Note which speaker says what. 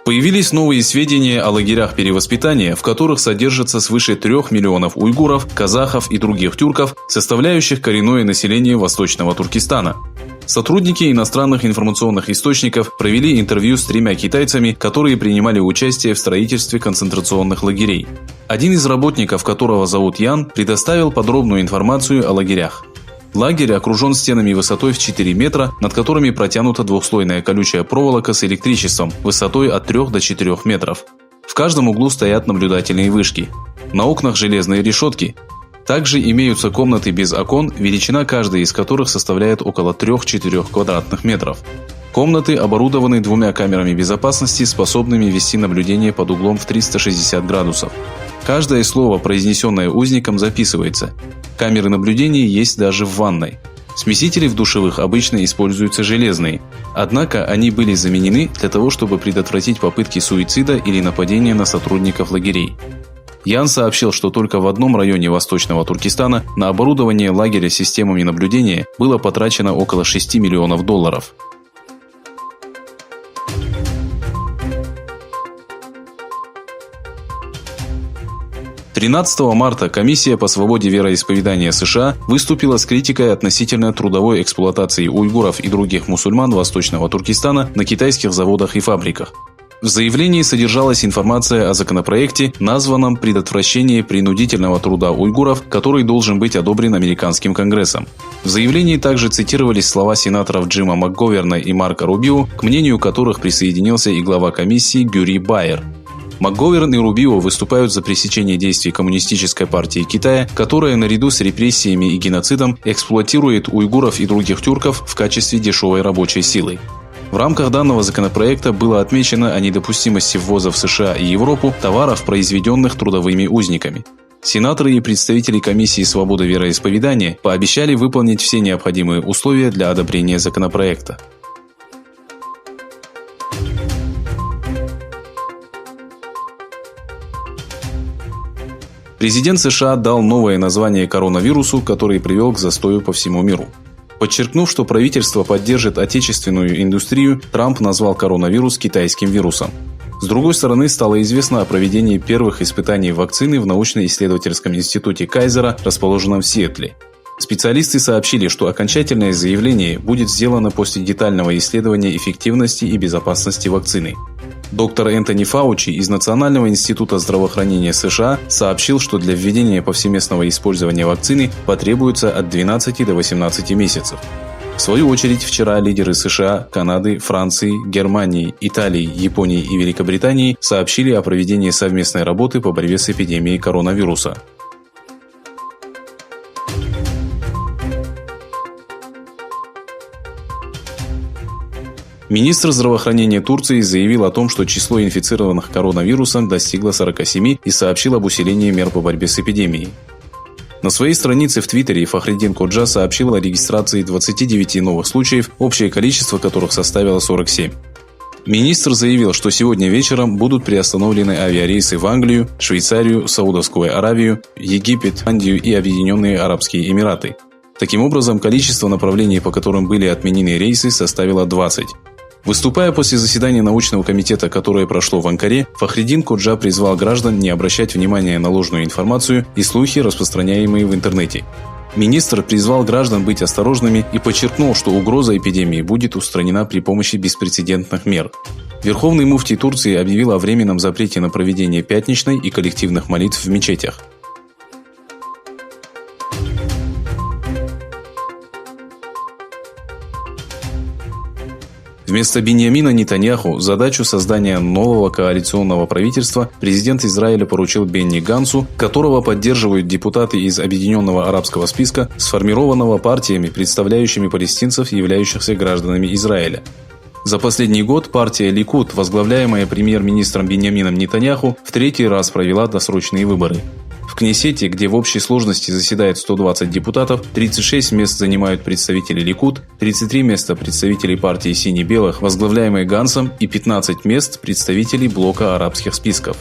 Speaker 1: Появились новые сведения о лагерях перевоспитания, в которых содержатся свыше 3 миллионов уйгуров, казахов и других тюрков, составляющих коренное население Восточного Туркестана. Сотрудники иностранных информационных источников провели интервью с 3 китайцами, которые принимали участие в строительстве концентрационных лагерей. Один из работников, которого зовут Ян, предоставил подробную информацию о лагерях. Лагерь окружен стенами высотой в 4 метра, над которыми протянута двухслойная колючая проволока с электричеством высотой от 3 до 4 метров. В каждом углу стоят наблюдательные вышки. На окнах железные решетки. Также имеются комнаты без окон, величина каждой из которых составляет около 3-4 квадратных метров. Комнаты оборудованы 2 камерами безопасности, способными вести наблюдение под углом в 360 градусов. Каждое слово, произнесенное узником, записывается. Камеры наблюдения есть даже в ванной. Смесители в душевых обычно используются железные, однако они были заменены для того, чтобы предотвратить попытки суицида или нападения на сотрудников лагерей. Ян сообщил, что только в одном районе Восточного Туркестана на оборудование лагеря системами наблюдения было потрачено около $6 миллионов. 13 марта Комиссия по свободе вероисповедания США выступила с критикой относительно трудовой эксплуатации уйгуров и других мусульман Восточного Туркестана на китайских заводах и фабриках. В заявлении содержалась информация о законопроекте, названном «Предотвращение принудительного труда уйгуров», который должен быть одобрен американским Конгрессом. В заявлении также цитировались слова сенаторов Джима МакГоверна и Марко Рубио, к мнению которых присоединился и глава комиссии Гюри Байер. МакГоверн и Рубио выступают за пресечение действий Коммунистической партии Китая, которая наряду с репрессиями и геноцидом эксплуатирует уйгуров и других тюрков в качестве дешевой рабочей силы. В рамках данного законопроекта было отмечено о недопустимости ввоза в США и Европу товаров, произведенных трудовыми узниками. Сенаторы и представители Комиссии свободы вероисповедания пообещали выполнить все необходимые условия для одобрения законопроекта. Президент США дал новое название коронавирусу, который привел к застою по всему миру. Подчеркнув, что правительство поддержит отечественную индустрию, Трамп назвал коронавирус китайским вирусом. С другой стороны, стало известно о проведении первых испытаний вакцины в научно-исследовательском институте Кайзера, расположенном в Сиэтле. Специалисты сообщили, что окончательное заявление будет сделано после детального исследования эффективности и безопасности вакцины. Доктор Энтони Фаучи из Национального института здравоохранения США сообщил, что для введения повсеместного использования вакцины потребуется от 12 до 18 месяцев. В свою очередь, вчера лидеры США, Канады, Франции, Германии, Италии, Японии и Великобритании сообщили о проведении совместной работы по борьбе с эпидемией коронавируса. Министр здравоохранения Турции заявил о том, что число инфицированных коронавирусом достигло 47 и сообщил об усилении мер по борьбе с эпидемией. На своей странице в Твиттере Фахриддин Коджа сообщил о регистрации 29 новых случаев, общее количество которых составило 47. Министр заявил, что сегодня вечером будут приостановлены авиарейсы в Англию, Швейцарию, Саудовскую Аравию, Египет, Индию и Объединенные Арабские Эмираты. Таким образом, количество направлений, по которым были отменены рейсы, составило 20. Выступая после заседания научного комитета, которое прошло в Анкаре, Фахриддин Коджа призвал граждан не обращать внимания на ложную информацию и слухи, распространяемые в интернете. Министр призвал граждан быть осторожными и подчеркнул, что угроза эпидемии будет устранена при помощи беспрецедентных мер. Верховный муфтий Турции объявил о временном запрете на проведение пятничной и коллективных молитв в мечетях. Вместо Биньямина Нетаньяху задачу создания нового коалиционного правительства президент Израиля поручил Бенни Гансу, которого поддерживают депутаты из Объединенного арабского списка, сформированного партиями, представляющими палестинцев, являющихся гражданами Израиля. За последний год партия Ликуд, возглавляемая премьер-министром Биньямином Нетаньяху, в 3-й раз провела досрочные выборы. В Кнессете, где в общей сложности заседает 120 депутатов, 36 мест занимают представители Ликуд, 33 места представителей партии сине-белых, возглавляемой Гансом, и 15 мест представителей блока арабских списков.